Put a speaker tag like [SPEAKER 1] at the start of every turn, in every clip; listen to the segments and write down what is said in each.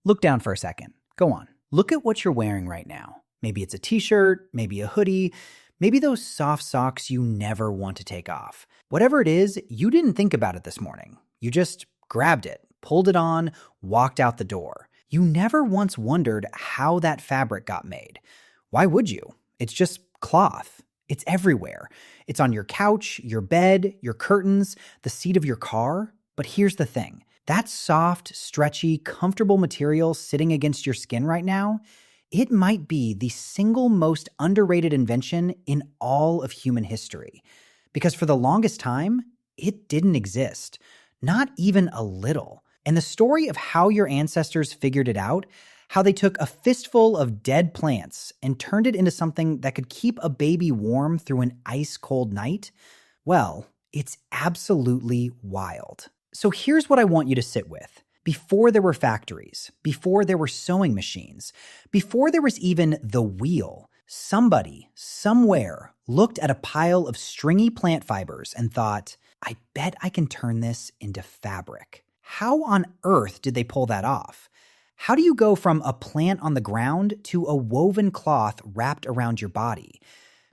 [SPEAKER 1] Look down for a second. Go on. Look at what you're wearing right now. Maybe it's a t-shirt, maybe a hoodie, maybe those soft socks you never want to take off. Whatever it is, you didn't think about it this morning. You just grabbed it, pulled it on, walked out the door. You never once wondered how that fabric got made. Why would you? It's just cloth. It's everywhere. It's on your couch, your bed, your curtains, the seat of your car. But here's the thing. That soft, stretchy, comfortable material sitting against your skin right now, it might be the single most underrated invention in all of human history. Because for the longest time, it didn't exist. Not even a little. And the story of how your ancestors figured it out, how they took a fistful of dead plants and turned it into something that could keep a baby warm through an ice-cold night, well, it's absolutely wild. So here's what I want you to sit with. Before there were factories, before there were sewing machines, before there was even the wheel, somebody, somewhere, looked at a pile of stringy plant fibers and thought, I bet I can turn this into fabric. How on earth did they pull that off? How do you go from a plant on the ground to a woven cloth wrapped around your body?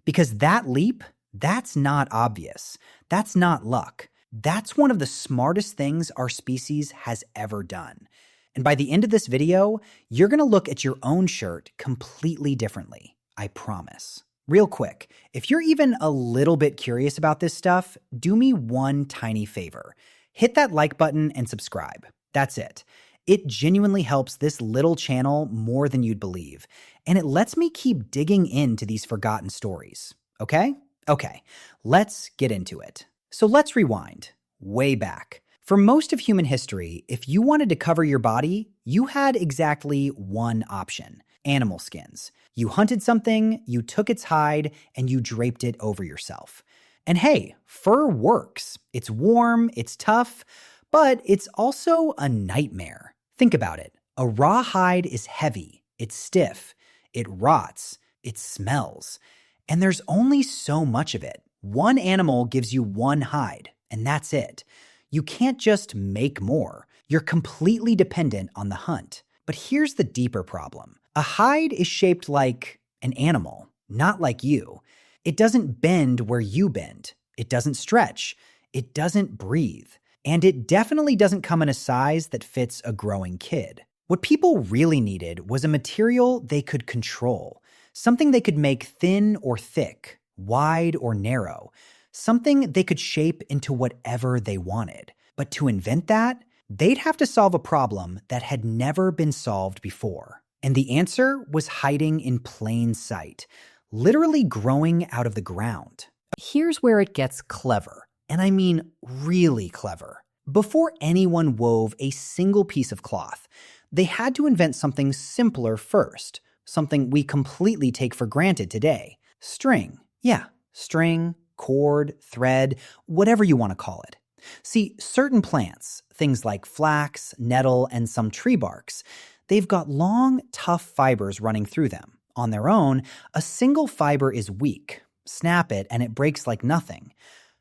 [SPEAKER 1] Because that leap, that's not obvious. That's not luck. That's one of the smartest things our species has ever done. And by the end of this video, you're going to look at your own shirt completely differently. I promise. Real quick, if you're even a little bit curious about this stuff, do me one tiny favor. Hit that like button and subscribe. That's it. It genuinely helps this little channel more than you'd believe, and it lets me keep digging into these forgotten stories. Okay? Okay, let's get into it. So let's rewind. Way back. For most of human history, if you wanted to cover your body, you had exactly one option: animal skins. You hunted something, you took its hide, and you draped it over yourself. And hey, fur works. It's warm, it's tough, but it's also a nightmare. Think about it. A raw hide is heavy, it's stiff, it rots, it smells, and there's only so much of it. One animal gives you one hide, and that's it. You can't just make more. You're completely dependent on the hunt. But here's the deeper problem. A hide is shaped like an animal, not like you. It doesn't bend where you bend. It doesn't stretch. It doesn't breathe. And it definitely doesn't come in a size that fits a growing kid. What people really needed was a material they could control, something they could make thin or thick, wide or narrow, something they could shape into whatever they wanted. But to invent that, they'd have to solve a problem that had never been solved before. And the answer was hiding in plain sight, literally growing out of the ground. Here's where it gets clever, and I mean really clever. Before anyone wove a single piece of cloth, they had to invent something simpler first, something we completely take for granted today: string. Yeah, string, cord, thread, whatever you want to call it. See, certain plants, things like flax, nettle, and some tree barks, they've got long, tough fibers running through them. On their own, a single fiber is weak. Snap it and it breaks like nothing.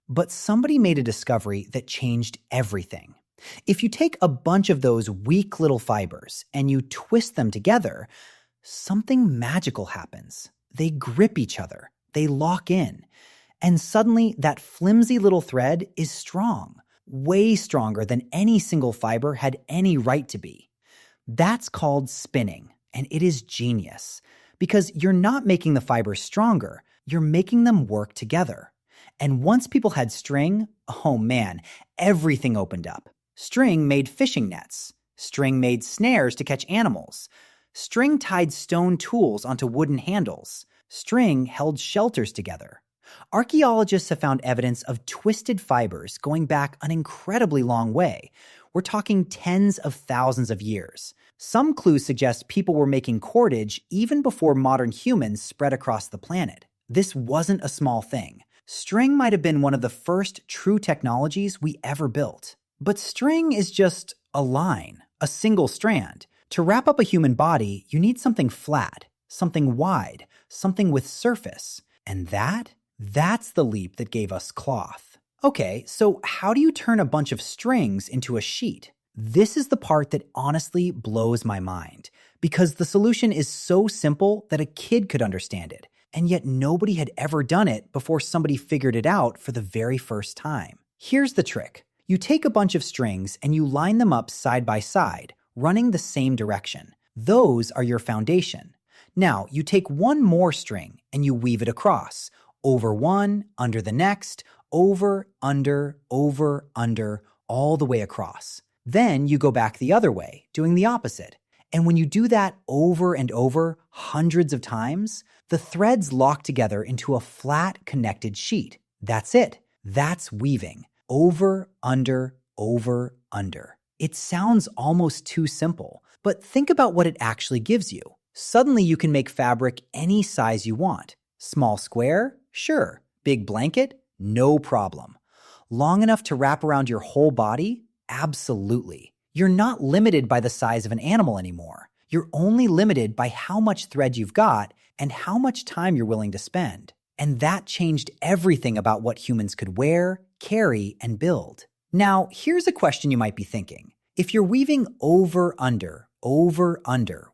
[SPEAKER 1] But somebody made a discovery that changed everything. If you take a bunch of those weak little fibers and you twist them together, something magical happens. They grip each other. They lock in. And suddenly, that flimsy little thread is strong, way stronger than any single fiber had any right to be. That's called spinning, and it is genius. Because you're not making the fibers stronger, you're making them work together. And once people had string, oh man, everything opened up. String made fishing nets. String made snares to catch animals. String tied stone tools onto wooden handles. String held shelters together. Archaeologists have found evidence of twisted fibers going back an incredibly long way. We're talking tens of thousands of years. Some clues suggest people were making cordage even before modern humans spread across the planet. This wasn't a small thing. String might have been one of the first true technologies we ever built. But string is just a line, a single strand. To wrap up a human body, you need something flat, something wide, something with surface. And that's the leap that gave us cloth. Okay, so how do you turn a bunch of strings into a sheet? This is the part that honestly blows my mind, because the solution is so simple that a kid could understand it, and yet nobody had ever done it before somebody figured it out for the very first time. Here's the trick. You take a bunch of strings and you line them up side by side, running the same direction. Those are your foundation. Now, you take one more string and you weave it across, over one, under the next, over, under, all the way across. Then you go back the other way, doing the opposite. And when you do that over and over hundreds of times, the threads lock together into a flat connected sheet. That's it. That's weaving. Over, under. It sounds almost too simple, but think about what it actually gives you. Suddenly you can make fabric any size you want. Small square? Sure. Big blanket? No problem. Long enough to wrap around your whole body? Absolutely. You're not limited by the size of an animal anymore. You're only limited by how much thread you've got and how much time you're willing to spend. And that changed everything about what humans could wear, carry, and build. Now, here's a question you might be thinking. If you're weaving over, under,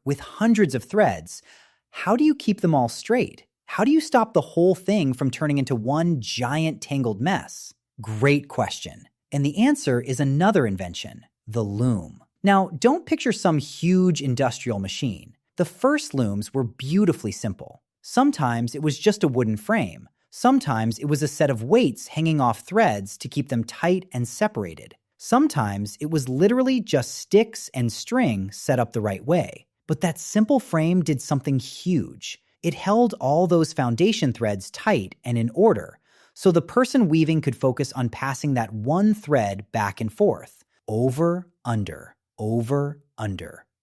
[SPEAKER 1] with hundreds of threads, how do you keep them all straight? How do you stop the whole thing from turning into one giant tangled mess? Great question. And the answer is another invention, the loom. Now, don't picture some huge industrial machine. The first looms were beautifully simple. Sometimes it was just a wooden frame. Sometimes it was a set of weights hanging off threads to keep them tight and separated. Sometimes it was literally just sticks and string set up the right way. But that simple frame did something huge. It held all those foundation threads tight and in order, so the person weaving could focus on passing that one thread back and forth, over, under.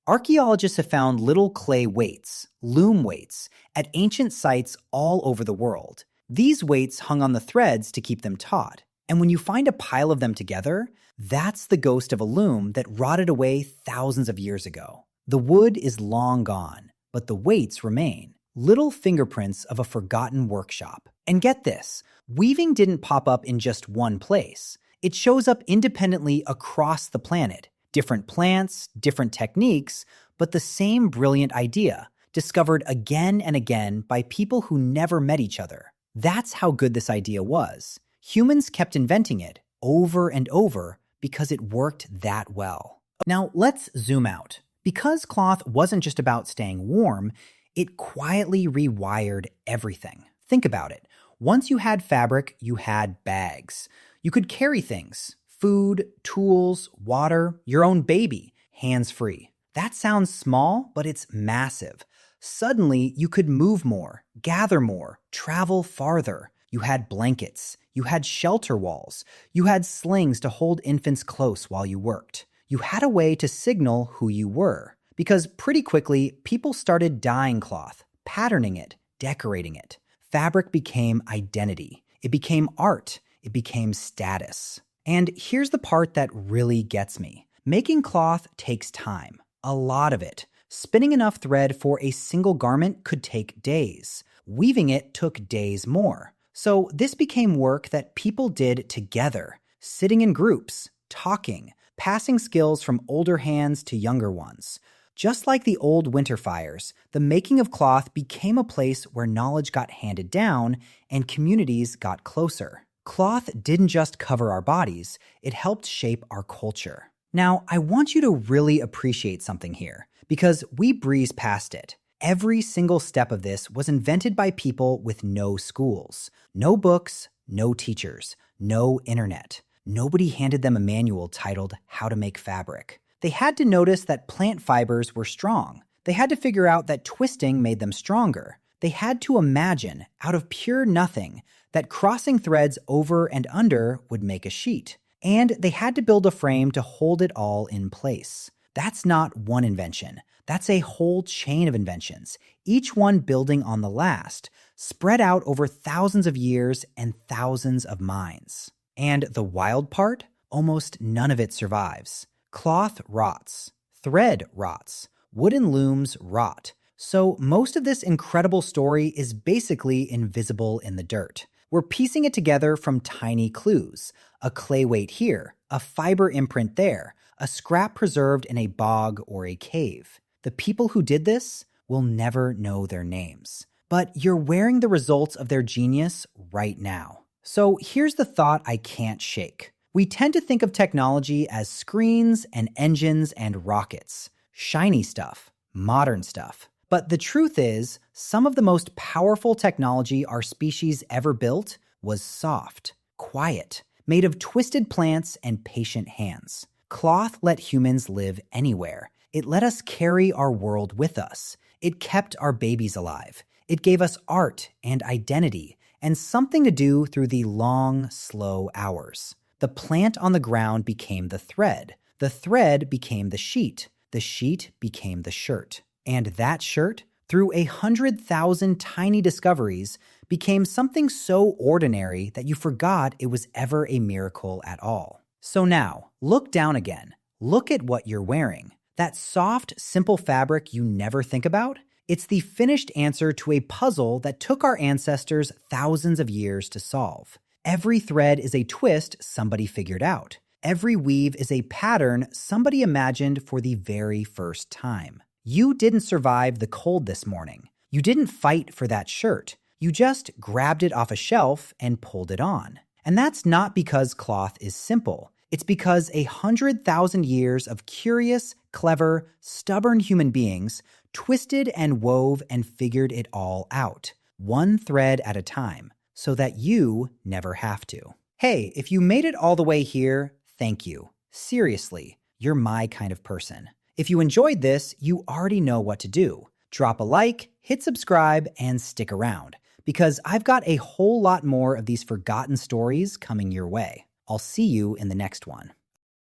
[SPEAKER 1] Archaeologists have found little clay weights, loom weights, at ancient sites all over the world. These weights hung on the threads to keep them taut. And when you find a pile of them together, that's the ghost of a loom that rotted away thousands of years ago. The wood is long gone, but the weights remain. Little fingerprints of a forgotten workshop. And get this, weaving didn't pop up in just one place. It shows up independently across the planet. Different plants, different techniques, but the same brilliant idea, discovered again and again by people who never met each other. That's how good this idea was. Humans kept inventing it over and over because it worked that well. Now let's zoom out. Because cloth wasn't just about staying warm, it quietly rewired everything. Think about it. Once you had fabric, you had bags. You could carry things, food, tools, water, your own baby, hands-free. That sounds small, but it's massive. Suddenly, you could move more, gather more, travel farther. You had blankets. You had shelter walls. You had slings to hold infants close while you worked. You had a way to signal who you were. Because pretty quickly, people started dyeing cloth, patterning it, decorating it. Fabric became identity. It became art. It became status. And here's the part that really gets me. Making cloth takes time. A lot of it. Spinning enough thread for a single garment could take days. Weaving it took days more. So this became work that people did together, sitting in groups, talking, passing skills from older hands to younger ones. Just like the old winter fires, the making of cloth became a place where knowledge got handed down and communities got closer. Cloth didn't just cover our bodies, it helped shape our culture. Now, I want you to really appreciate something here, because we breeze past it. Every single step of this was invented by people with no schools, no books, no teachers, no internet. Nobody handed them a manual titled How to Make Fabric. They had to notice that plant fibers were strong. They had to figure out that twisting made them stronger. They had to imagine, out of pure nothing, that crossing threads over and under would make a sheet. And they had to build a frame to hold it all in place. That's not one invention. That's a whole chain of inventions, each one building on the last, spread out over thousands of years and thousands of minds. And the wild part? Almost none of it survives. Cloth rots. Thread rots. Wooden looms rot. So most of this incredible story is basically invisible in the dirt. We're piecing it together from tiny clues. A clay weight here, a fiber imprint there, a scrap preserved in a bog or a cave. The people who did this will never know their names. But you're wearing the results of their genius right now. So here's the thought I can't shake. We tend to think of technology as screens and engines and rockets, shiny stuff, modern stuff. But the truth is, some of the most powerful technology our species ever built was soft, quiet, made of twisted plants and patient hands. Cloth let humans live anywhere. It let us carry our world with us. It kept our babies alive. It gave us art and identity and something to do through the long, slow hours. The plant on the ground became the thread. The thread became the sheet. The sheet became the shirt. And that shirt, through 100,000 tiny discoveries, became something so ordinary that you forgot it was ever a miracle at all. So now, look down again. Look at what you're wearing. That soft, simple fabric you never think about? It's the finished answer to a puzzle that took our ancestors thousands of years to solve. Every thread is a twist somebody figured out. Every weave is a pattern somebody imagined for the very first time. You didn't survive the cold this morning. You didn't fight for that shirt. You just grabbed it off a shelf and pulled it on. And that's not because cloth is simple. It's because 100,000 years of curious, clever, stubborn human beings twisted and wove and figured it all out, one thread at a time, so that you never have to. Hey, if you made it all the way here, thank you. Seriously, you're my kind of person. If you enjoyed this, you already know what to do. Drop a like, hit subscribe, and stick around, because I've got a whole lot more of these forgotten stories coming your way. I'll see you in the next one.